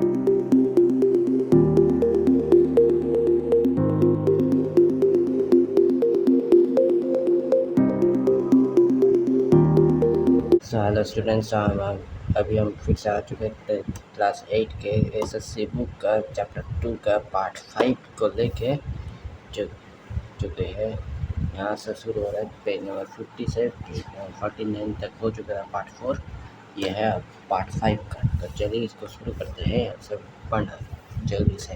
So hello students, अभी हम फिर से आ चुके हैं क्लास 8 के एसएससी बुक का चैप्टर 2 का पार्ट 5 को लेके जो चुके हैं। यहाँ से शुरू हो रहा है पेज नंबर 50 से 49 तक हो चुका है पार्ट 4। ये है पार्ट 5 का। तो चलिए इसको शुरू करते हैं। सब पढ़ना जल्दी से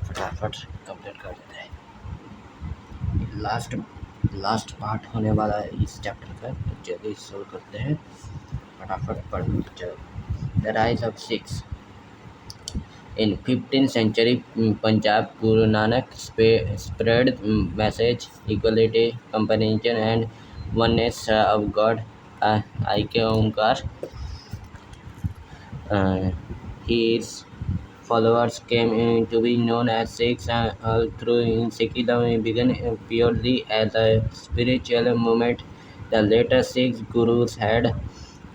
फटाफट कंप्लीट कर देते हैं। लास्ट पार्ट होने वाला है इस चैप्टर का, तो जल्दी शुरू करते हैं, फटाफट पढ़ते चलो। The rise of six. In 15th century Punjab, Guru Nanak spread message equality, companionship and oneness of God. Aike Omkar. His followers came to be known as Sikhs. All through Sikhism began purely as a spiritual movement. The later Sikh gurus had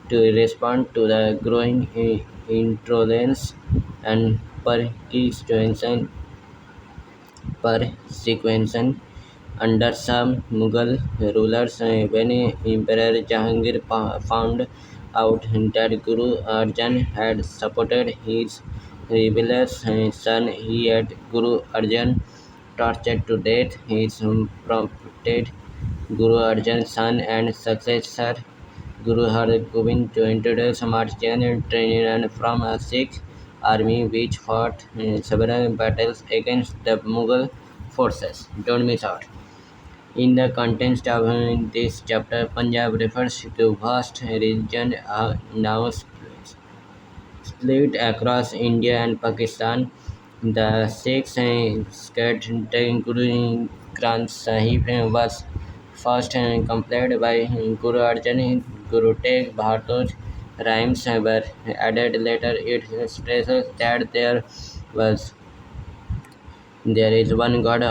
to respond to the growing intolerance and persecution under some Mughal rulers. When Emperor Jahangir found out that Guru Arjan had supported his rebellious son, he had Guru Arjan tortured to death. He prompted Guru Arjan's son and successor Guru Hargobind to introduce martial training from a Sikh army which fought several battles against the Mughal forces. Don't miss out. In the context of this chapter, Punjab refers to vast region now split across India and Pakistan. The Sikhs sacred Guru Granth Sahib was first completed by Guru Arjan. Guru Tegh Bahadur's rhymes were added later. It stresses that was there is one God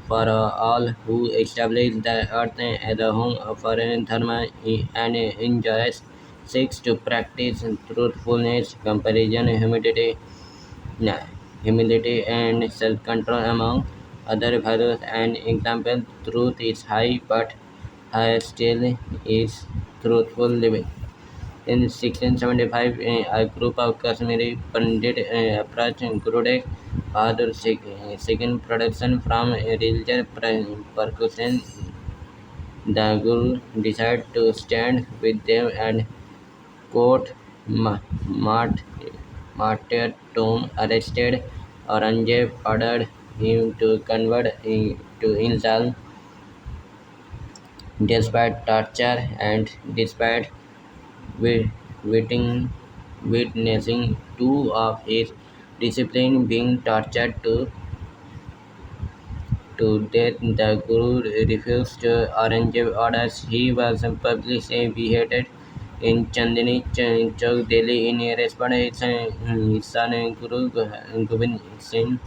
for all, who established the earth as a home for dharma and enjoys Sikhs to practice truthfulness, comparison, humility and self-control among other values. An example: truth is high, but higher still is truthful living. In 1675, a group of Kashmiri Pandit approached Guru Tegh Bahadur seeking protection from religious persecution. The Guru decided to stand with them and quote martyrdom. Arrested Aurangzeb ordered him to convert to Islam. Despite torture and despite witnessing two of his disciples being tortured to death, the Guru refused Aurangzeb's orders. He was publicly beheaded in Chandni Chowk, Delhi. In response, his son Guru Gobind Singh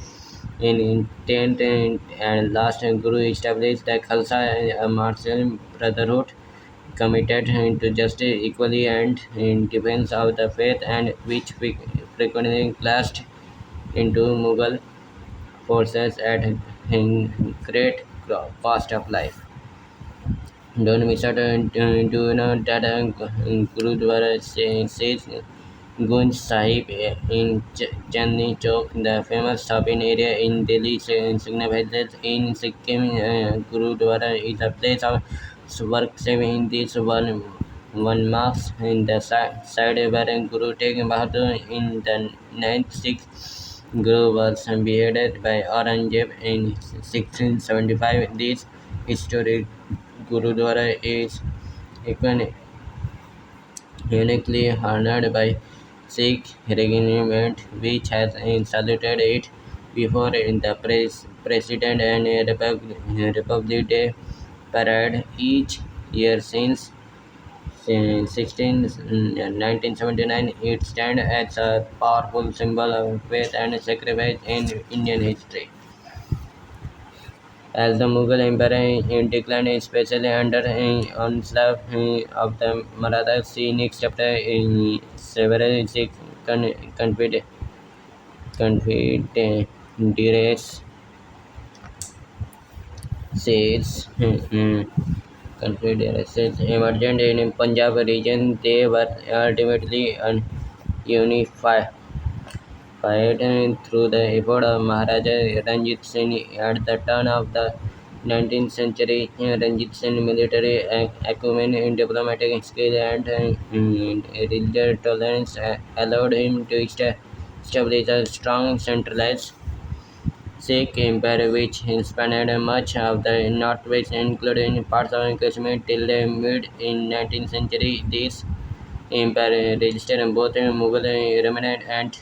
in 10th and last Guru established the Khalsa, a martial brotherhood committed to justice, equality, and in defense of the faith, and which frequently clashed into Mughal forces at great cost of life. Don't miss out. Do you know that Gurudwara says Gunj Sahib in Chandni Chowk, the famous shopping area in Delhi, signifies that in Sikkim, Gurudwara is a place of worship. In this one marks in the side where Guru Tegh Bahadur in the 9th Sikh Guru was beheaded by Aurangzeb in 1675. This historic Gurudwara is uniquely honored by Sikh regiment, which has saluted it before in the President and Republic Day parade each year since 1979. It stands as a powerful symbol of faith and sacrifice in Indian history. As the Mughal Empire declined, especially under onslaught of the Marathas, see next chapter in several Sikh conflict. Confederacy confederacies emerged in Punjab region. They were ultimately unified through the effort of Maharaja Ranjit Singh at the turn of the 19th century. Ranjit Singh's military acumen, diplomatic skill, and religious tolerance allowed him to establish a strong centralized Sikh Empire which spanned much of the northwest, including parts of Kashmir till the mid in 19th century. This empire registered both Mughal remnant and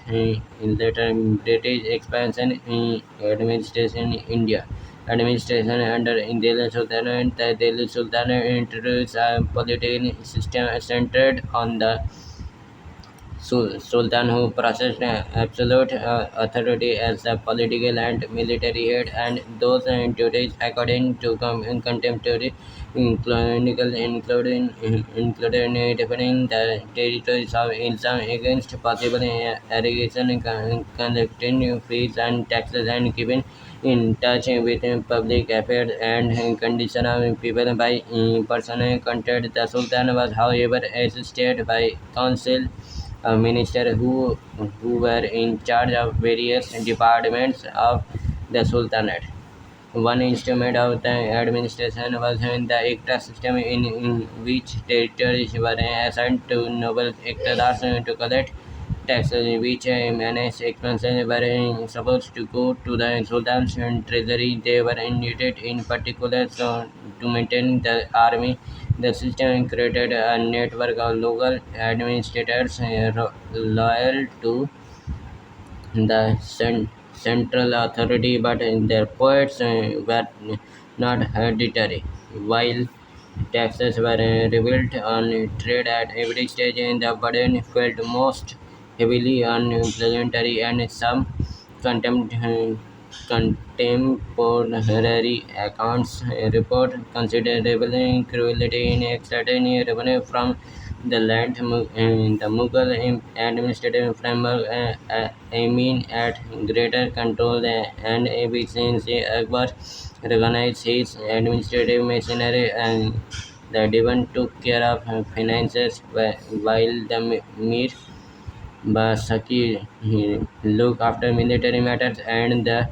later British expansion in administration in India. Administration under Delhi Sultanate, the Delhi Sultanate introduced a political system centered on the Sultan, who possessed absolute authority as a political and military head, and those duties, according to contemporary chronicles, including defending the territories of Islam against possible irrigation, collecting fees and taxes, and keeping in touch with public affairs and condition of people by personal contact. The Sultan was, however, assisted by council ministers who were in charge of various departments of the Sultanate. One instrument of the administration was the Ikta system, in which territories were assigned to noble iqtidars to collect taxes, which managed expenses were supposed to go to the Sultan's treasury. They were needed in particular to maintain the army. The system created a network of local administrators loyal to the central authority, but their poets were not hereditary. While taxes were rebuilt on trade at every stage, and the burden felt most heavily on peasantry, and some contempt, contemporary accounts report considerable cruelty in extracting revenue from the land. The Mughal administrative framework aiming at greater control and efficiency. Akbar recognized his administrative machinery, and the Divan took care of finances, while the Mir Basaki looked after military matters, and the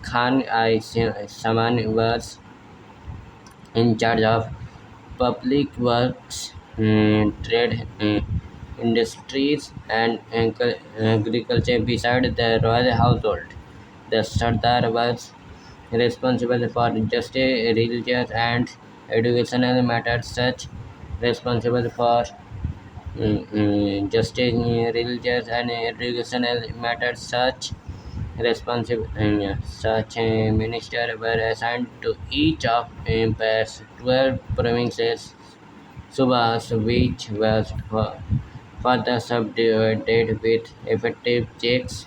Khan-i-Saman was in charge of public works, trade, industries, and agriculture beside the royal household. The Sardar was responsible for justice, religious, and educational matters, such responsible for justice, religious, and educational matters, such ministers were assigned to each of empire's 12 provinces. Subhas, which was further subdivided with effective checks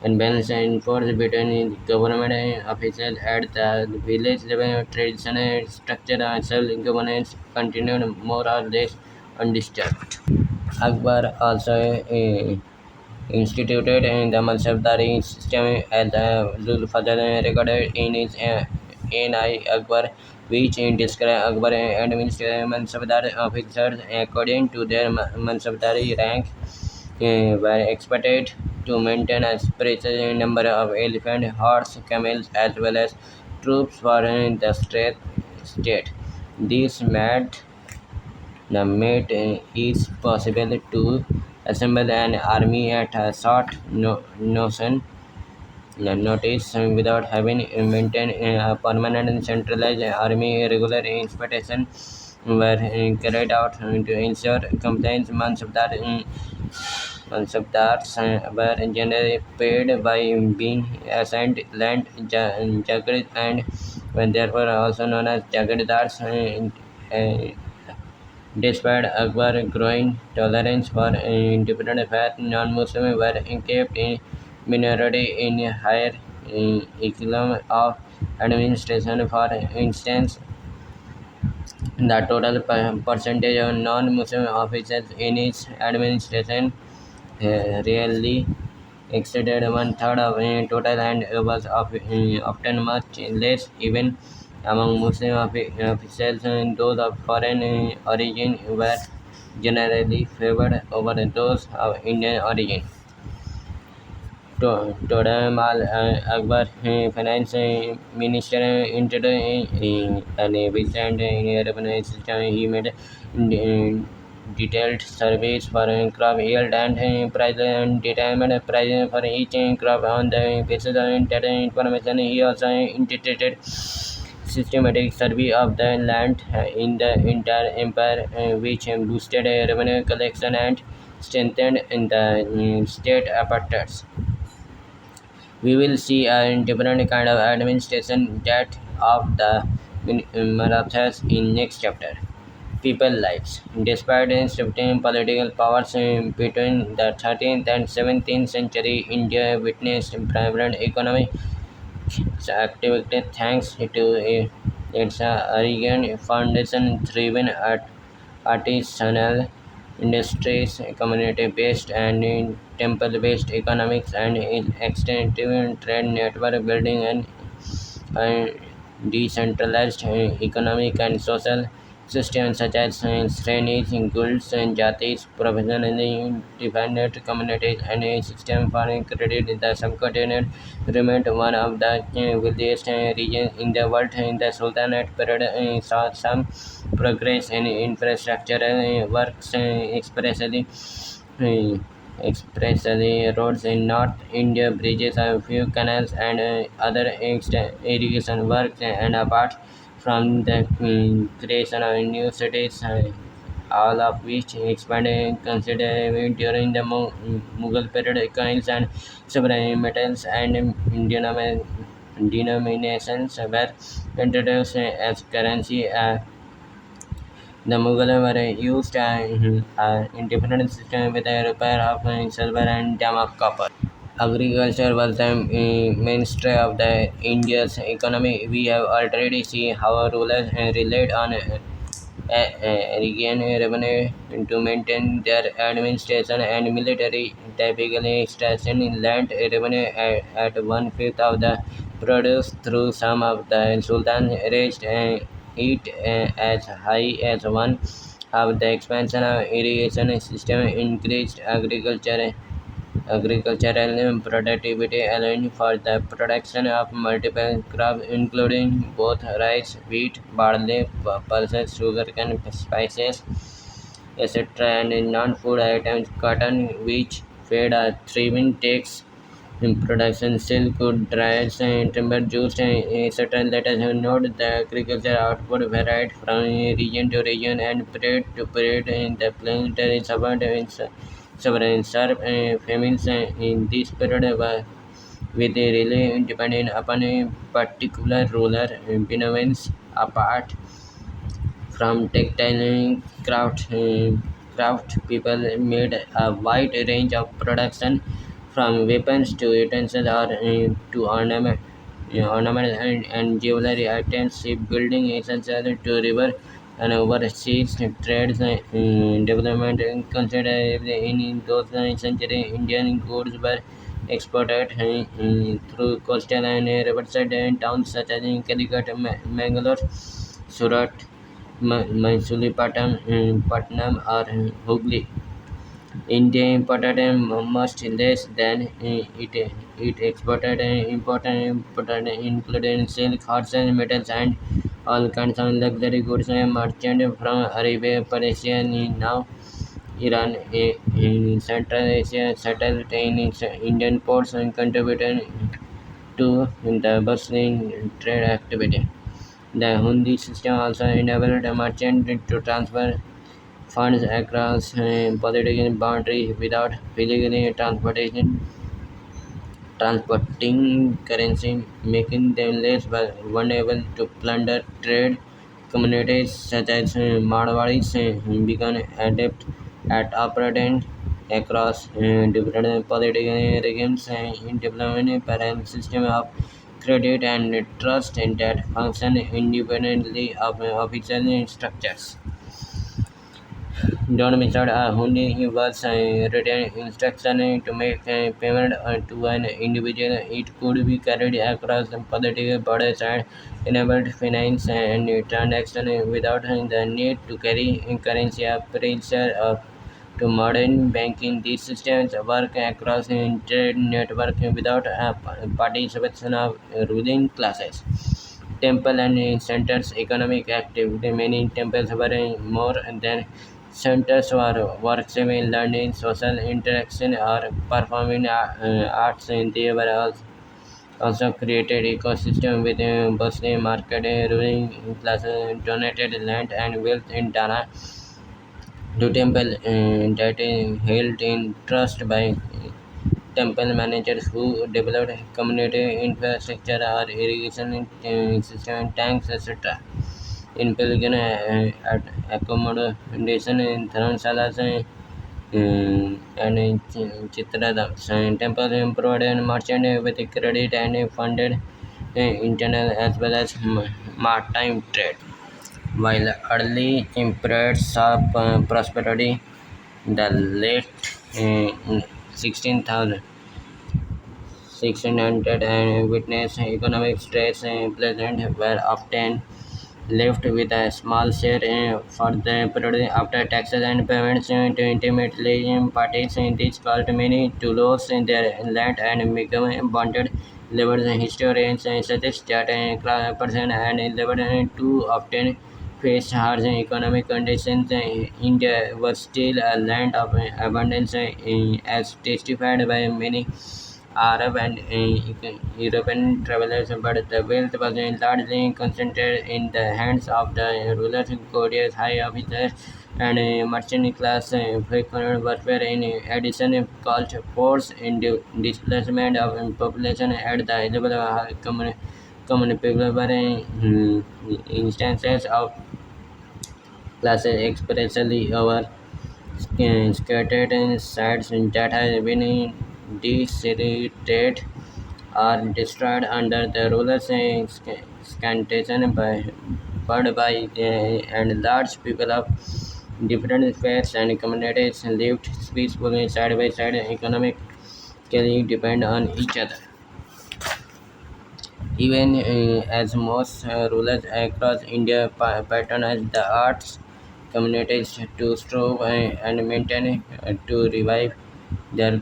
and balances enforced between government officials at the village level. Traditional structure of self-governance continued more or less undisturbed. Akbar also instituted the Mansabdari system, as Zulfazar recorded in his N.I. Akbar, which describes Akbar administrated Mansabdar officers according to their Mansabdari rank, were expected to maintain a precise number of elephant, horse, camels, as well as troops for the state. This made it possible to assemble an army at a short notice without having maintained a permanent and centralized army. Regular inspections were carried out to ensure compliance. Mansabdars were generally paid by being assigned land jagir, and were therefore also known as jagirdars. Despite Akbar's growing tolerance for different faiths, non-Muslims were kept in minority in higher echelons of administration. For instance, the total percentage of non-Muslim officers in its administration rarely exceeded one third of total and was often much less even among Muslim officials. Those of foreign origin were generally favored over those of Indian origin. Totem Akbar, finance minister, introduced a recent urban system. He made detailed surveys for crop yield and price and determined price for each crop on the basis of that information. He also integrated systematic survey of the land in the entire empire, which boosted revenue collection and strengthened in the state apparatus. We will see a different kind of administration that of the Marathas in next chapter. People lives. Despite shifting political powers between the 13th and 17th century, India witnessed vibrant economic activity thanks to its arrogant foundation driven at artisanal industries, community-based and temple-based economics, and extensive trade network building and uh, decentralized economic and social systems such as Srenis, guilds, and jatis, professionally defined communities, and a system for credit. The subcontinent remained one of the wealthiest regions in the world. In the Sultanate period saw some progress in infrastructural works, uh, especially roads in North India, bridges, a few canals, and other irrigation works. And apart from the creation of new cities, all of which expanded considerably during the Mughal period, coins and several metals and denominations were introduced as currency. The Mughals were used in different systems with a repair of silver and dam of copper. Agriculture was the mainstay of the India's economy. We have already seen how rulers relied on region revenue to maintain their administration and military, typically extracting land revenue at one-fifth of the produce through some of the Sultan raised it as high as one of the expansion of irrigation system increased agricultural productivity allowing for the production of multiple crops including both rice, wheat, barley, pulses, sugarcane, spices, etc. and non-food items, cotton, which fed a thriving takes in production, silk, wood, dries, timber, juice, etc. Let us note the agriculture output varied from region to region and period to period. In the planetary suffered several sharp famines in this period with a really dependent upon a particular ruler benevolence apart from textile craft people made a wide range of production from weapons to utensils or to ornament and jewelry items, shipbuilding essential to river and overseas trades development considerably in those centuries. Indian goods were exported through coastal and riverside towns such as Calicut, Mangalore, Surat, Patnam, or Hooghly. India imported much less than it exported imported including silk, horses, metals, and all kinds of luxury goods merchant from Arabia, Persia, now Iran, in Central Asia, settled in Indian ports and contributed to the bustling trade activity. The Hundi system also enabled a merchant to transfer funds across political boundaries without physically transporting currency, making them less vulnerable to plunder. Trade communities such as Marwaris began adept at operating across different political regimes in developing a parallel system of credit and trust that function independently of official structures. Don't miss out. Hundi was written instruction to make a payment to an individual. It could be carried across political borders and enabled finance and transaction without the need to carry currency pressure to modern banking. These systems work across trade network without participation of ruling classes. Temple and centers economic activity. Many temples were more than centers for worship, learning, social interaction, or performing arts. They were also created ecosystem with bustling market, ruling classes donated land and wealth in Dana to temple that is held in trust by temple managers who developed community infrastructure or irrigation system, tanks, etc. In pilgrim accommodation in Dharamsalas and in Chitradam. Temple provided merchant with credit and funded internal as well as maritime trade. While early periods of prosperity, the late 16,000 1600 and witnessed economic stress. Peasants were often left with a small share for the produce after taxes and payments to intermediate parties. This caused many to lose their land and become bonded laborers. Historians suggest that person and labor too often faced harsh economic conditions. India was still a land of abundance, as testified by many Arab and European travelers, but the wealth was largely concentrated in the hands of the rulers, courtiers, high officers, and merchant class. Frequent warfare, in addition, caused forced displacement of population at the level of common people. Were instances of classes, especially over scattered sites that have been desecrated or destroyed under the rulers' scantation by and large people of different faiths and communities lived peacefully side by side, economically depend on each other. Even as most rulers across India patronized the arts communities to strive and maintain to revive their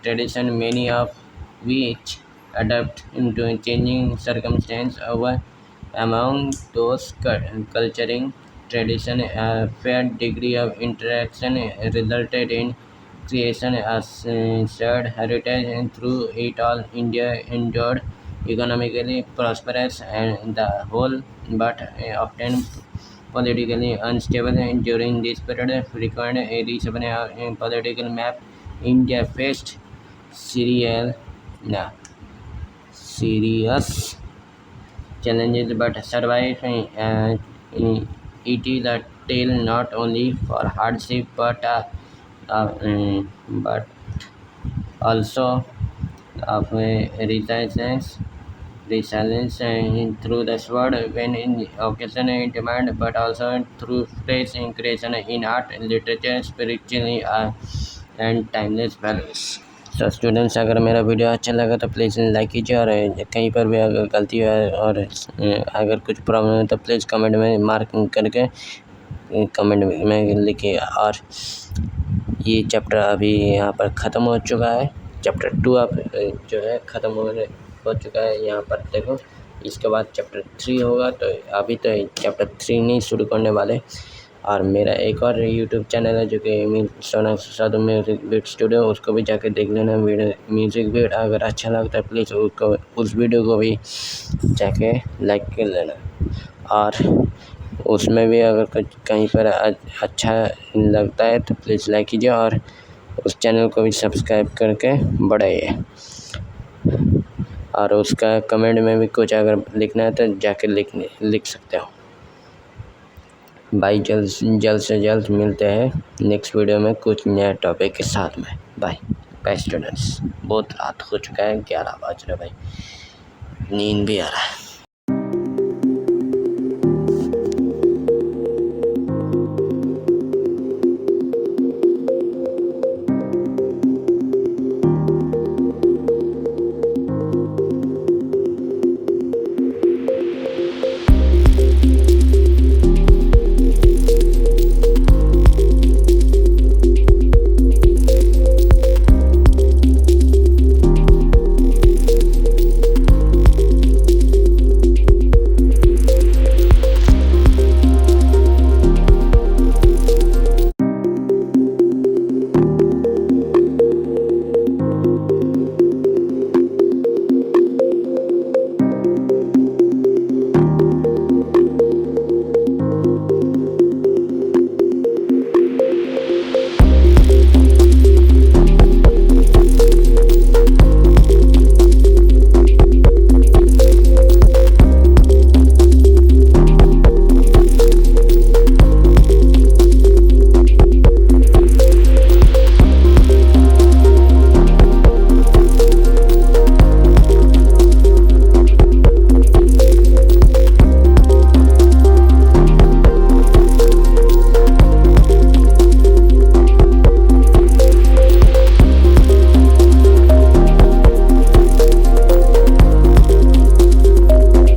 tradition, many of which adapt into changing circumstances. Over among those culturing tradition, a fair degree of interaction resulted in creation as shared heritage, and through it all India endured economically prosperous and the whole, but often politically unstable. And during this period, frequent reshuffling in political map, India faced serial, nah, serious challenges but survived. It is a tale not only for hardship but also of resilience through the sword when in occasion in demand, but also through praise in creation in art, literature, spiritually and timeless values. तो students, अगर मेरा video अच्छा लगा तो please like कीजिए, और कहीं पर भी अगर गलती है और अगर कुछ प्रॉब्लम है तो प्लीज़ कमेंट में मार्क करके कमेंट में लिखिए। और ये चैप्टर अभी यहाँ पर ख़त्म हो चुका है। चैप्टर 2 अब जो है ख़त्म हो चुका है यहाँ पर देखो। इसके बाद चैप्टर 3 होगा, तो अभी तो चैप्टर 3 नहीं शुरू करने वाले। और मेरा एक और यूट्यूब चैनल है जो कि सोना साधु म्यूज़िक बीट स्टूडियो, उसको भी जाके देख लेना। वीडियो म्यूज़िक बीट अगर अच्छा लगता है प्लीज़ उसको उस वीडियो को भी जाके लाइक कर लेना। और उसमें भी अगर कुछ कहीं पर अच्छा लगता है तो प्लीज़ लाइक कीजिए, और उस चैनल को भी सब्सक्राइब करके बढ़ाइए। और उसका कमेंट में भी कुछ अगर लिखना है तो जाके लिख सकते हो। बाय, जल्द से जल्द मिलते हैं नेक्स्ट वीडियो में कुछ नया टॉपिक के साथ में। Bye bye students. बहुत रात हो चुका है, 11 बज रहे भाई, नींद भी आ रहा है।